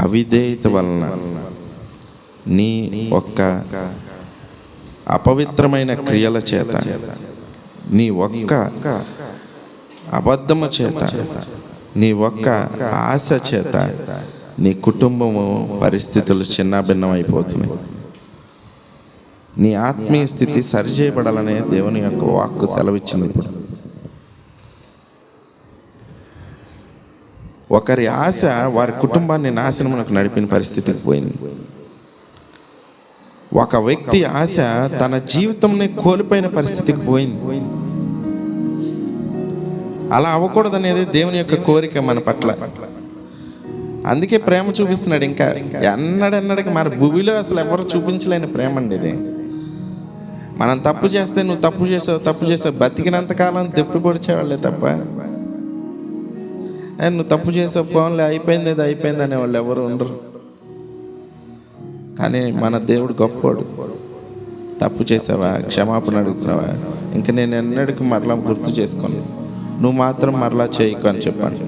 అవిధేయత వలన, నీ ఒక్క అపవిత్రమైన క్రియల చేత, నీ ఒక్క అబద్ధము చేత, నీ ఒక్క ఆశ చేత నీ కుటుంబము పరిస్థితులు చిన్నాభిన్నం అయిపోతున్నాయి. నీ ఆత్మీయ స్థితి సరిచేయబడాలనే దేవుని యొక్క వాక్కు సెలవిచ్చింది. ఇప్పుడు ఒకరి ఆశ వారి కుటుంబాన్ని నాశనమునకు నడిపిన పరిస్థితికి పోయింది. ఒక వ్యక్తి ఆశ తన జీవితంని కోల్పోయిన పరిస్థితికి పోయింది. అలా అవ్వకూడదనేది దేవుని యొక్క కోరిక మన పట్ల. అందుకే ప్రేమ చూపిస్తున్నాడు. ఇంకా ఎన్నడెన్నడికి మన భూమిలో అసలు ఎవరు చూపించలేని ప్రేమ అండి ఇది. మనం తప్పు చేస్తే నువ్వు తప్పు చేసావు బతికినంతకాలం తెప్పి పొడిచేవాళ్ళే తప్ప, నువ్వు తప్పు చేసావు పోన్లే అయిపోయింది అది అయిపోయింది అనేవాళ్ళు ఎవరు ఉండరు. కానీ మన దేవుడు గొప్పోడు. తప్పు చేసావా, క్షమాపణ అడుగుతున్నావా, ఇంక నేను ఎన్నడికి మరలా గుర్తు చేసుకోను, నువ్వు మాత్రం మరలా చేయకు అని చెప్పండి.